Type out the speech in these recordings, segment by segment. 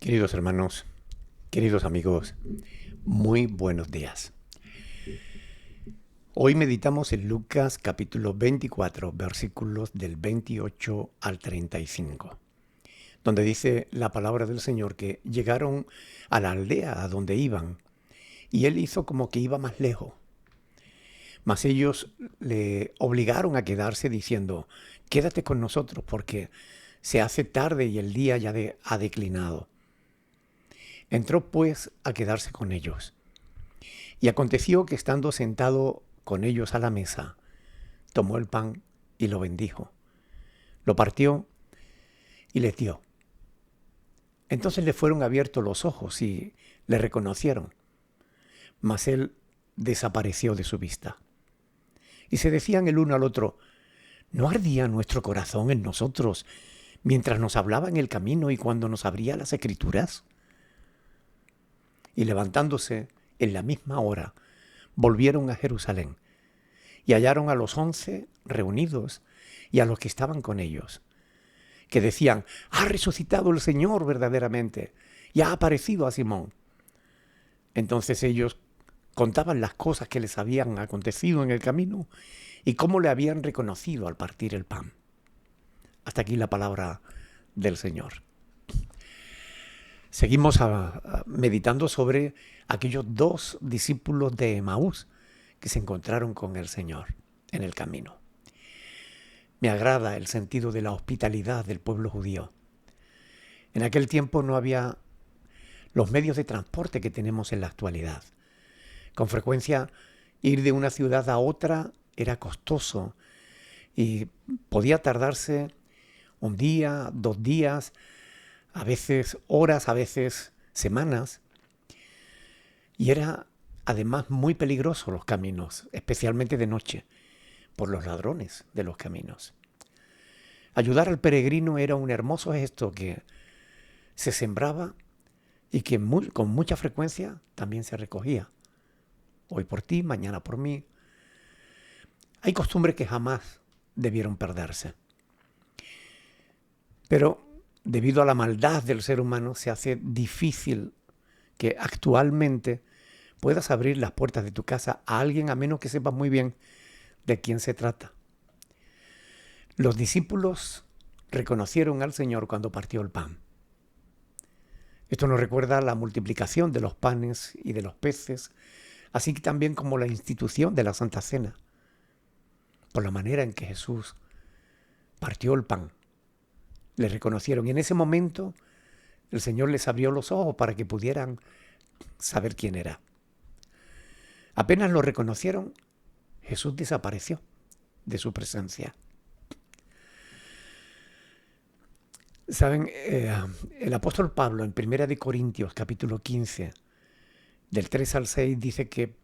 Queridos hermanos, queridos amigos, muy buenos días. Hoy meditamos en Lucas capítulo 24, versículos del 28 al 35, donde dice la palabra del Señor que llegaron a la aldea a donde iban y él hizo como que iba más lejos. Mas ellos le obligaron a quedarse diciendo, quédate con nosotros porque se hace tarde y el día ya ha declinado. Entró pues a quedarse con ellos. Y aconteció que estando sentado con ellos a la mesa, tomó el pan y lo bendijo, lo partió y les dio. Entonces le fueron abiertos los ojos y le reconocieron, mas él desapareció de su vista. Y se decían el uno al otro, ¿no ardía nuestro corazón en nosotros mientras nos hablaba en el camino y cuando nos abría las Escrituras? Y levantándose en la misma hora, volvieron a Jerusalén y hallaron a los 11 reunidos y a los que estaban con ellos, que decían, ha resucitado el Señor verdaderamente y ha aparecido a Simón. Entonces ellos contaban las cosas que les habían acontecido en el camino y cómo le habían reconocido al partir el pan. Hasta aquí la palabra del Señor. Seguimos meditando sobre aquellos dos discípulos de Emaús que se encontraron con el Señor en el camino. Me agrada el sentido de la hospitalidad del pueblo judío. En aquel tiempo no había los medios de transporte que tenemos en la actualidad. Con frecuencia ir de una ciudad a otra era costoso y podía tardarse un día, 2 días, a veces horas, a veces semanas. Y era además muy peligroso los caminos, especialmente de noche, por los ladrones de los caminos. Ayudar al peregrino era un hermoso gesto que se sembraba y que con mucha frecuencia también se recogía. Hoy por ti, mañana por mí. Hay costumbres que jamás debieron perderse. Pero debido a la maldad del ser humano se hace difícil que actualmente puedas abrir las puertas de tu casa a alguien a menos que sepas muy bien de quién se trata. Los discípulos reconocieron al Señor cuando partió el pan. Esto nos recuerda la multiplicación de los panes y de los peces, así que también como la institución de la Santa Cena, por la manera en que Jesús partió el pan. Le reconocieron y en ese momento el Señor les abrió los ojos para que pudieran saber quién era. Apenas lo reconocieron, Jesús desapareció de su presencia. Saben, el apóstol Pablo en 1 Corintios capítulo 15, del 3 al 6, dice que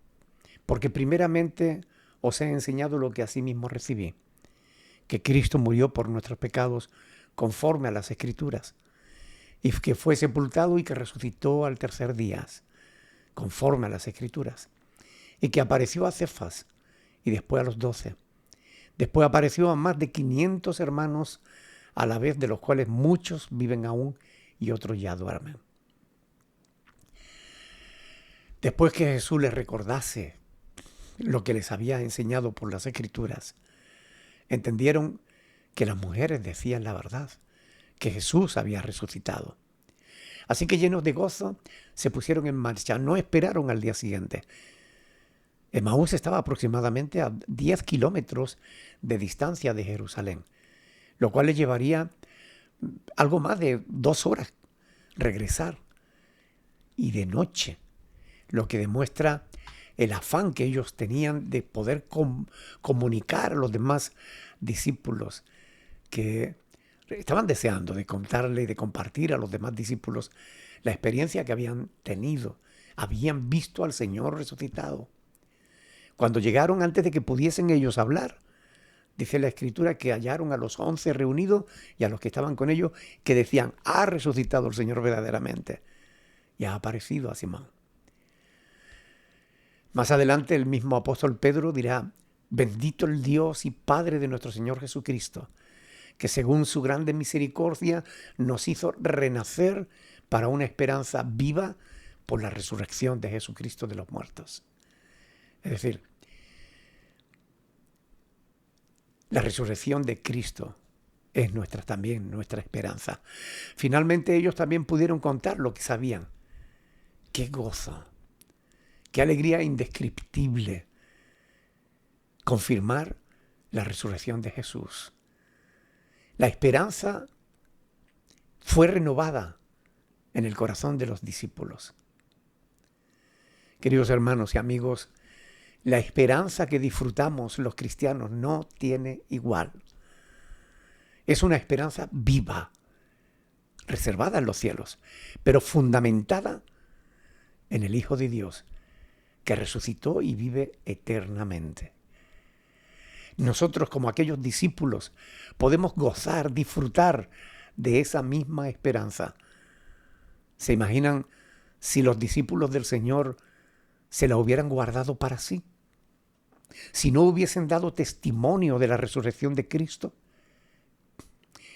porque primeramente os he enseñado lo que asimismo recibí, que Cristo murió por nuestros pecados conforme a las Escrituras, y que fue sepultado y que resucitó al tercer día, conforme a las Escrituras, y que apareció a Cefas y después a los 12. Después apareció a más de 500 hermanos a la vez, de los cuales muchos viven aún y otros ya duermen. Después que Jesús les recordase lo que les había enseñado por las Escrituras, entendieron que las mujeres decían la verdad, que Jesús había resucitado. Así que llenos de gozo se pusieron en marcha, no esperaron al día siguiente. Emaús estaba aproximadamente a 10 kilómetros de distancia de Jerusalén, lo cual les llevaría algo más de 2 horas regresar, y de noche, lo que demuestra el afán que ellos tenían de poder comunicar a los demás discípulos, que estaban deseando de contarle y de compartir a los demás discípulos la experiencia que habían tenido. Habían visto al Señor resucitado. Cuando llegaron, antes de que pudiesen ellos hablar, dice la Escritura que hallaron a los 11 reunidos y a los que estaban con ellos, que decían, ha resucitado el Señor verdaderamente y ha aparecido a Simón. Más adelante el mismo apóstol Pedro dirá, bendito el Dios y Padre de nuestro Señor Jesucristo, que según su grande misericordia nos hizo renacer para una esperanza viva por la resurrección de Jesucristo de los muertos. Es decir, la resurrección de Cristo es también nuestra esperanza. Finalmente ellos también pudieron contar lo que sabían. ¡Qué gozo! ¡Qué alegría indescriptible! Confirmar la resurrección de Jesús. La esperanza fue renovada en el corazón de los discípulos. Queridos hermanos y amigos, la esperanza que disfrutamos los cristianos no tiene igual. Es una esperanza viva, reservada en los cielos, pero fundamentada en el Hijo de Dios, que resucitó y vive eternamente. Nosotros, como aquellos discípulos, podemos gozar, disfrutar de esa misma esperanza. ¿Se imaginan si los discípulos del Señor se la hubieran guardado para sí? Si no hubiesen dado testimonio de la resurrección de Cristo,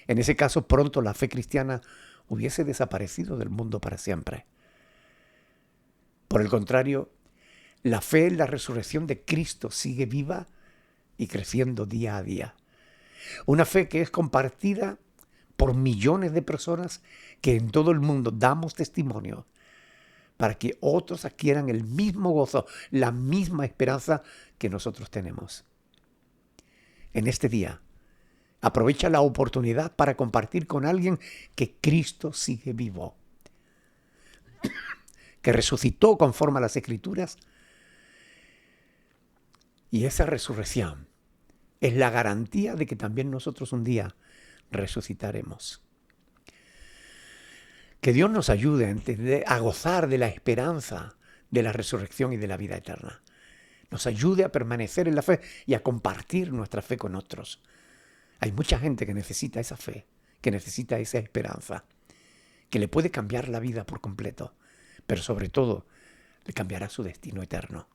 en ese caso pronto la fe cristiana hubiese desaparecido del mundo para siempre. Por el contrario, la fe en la resurrección de Cristo sigue viva y creciendo día a día. Una fe que es compartida por millones de personas que en todo el mundo damos testimonio para que otros adquieran el mismo gozo, la misma esperanza que nosotros tenemos. En este día, aprovecha la oportunidad para compartir con alguien que Cristo sigue vivo, que resucitó conforme a las Escrituras, y esa resurrección es la garantía de que también nosotros un día resucitaremos. Que Dios nos ayude a gozar de la esperanza de la resurrección y de la vida eterna. Nos ayude a permanecer en la fe y a compartir nuestra fe con otros. Hay mucha gente que necesita esa fe, que necesita esa esperanza, que le puede cambiar la vida por completo, pero sobre todo le cambiará su destino eterno.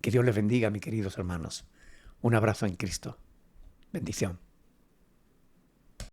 Que Dios les bendiga, mis queridos hermanos. Un abrazo en Cristo. Bendición.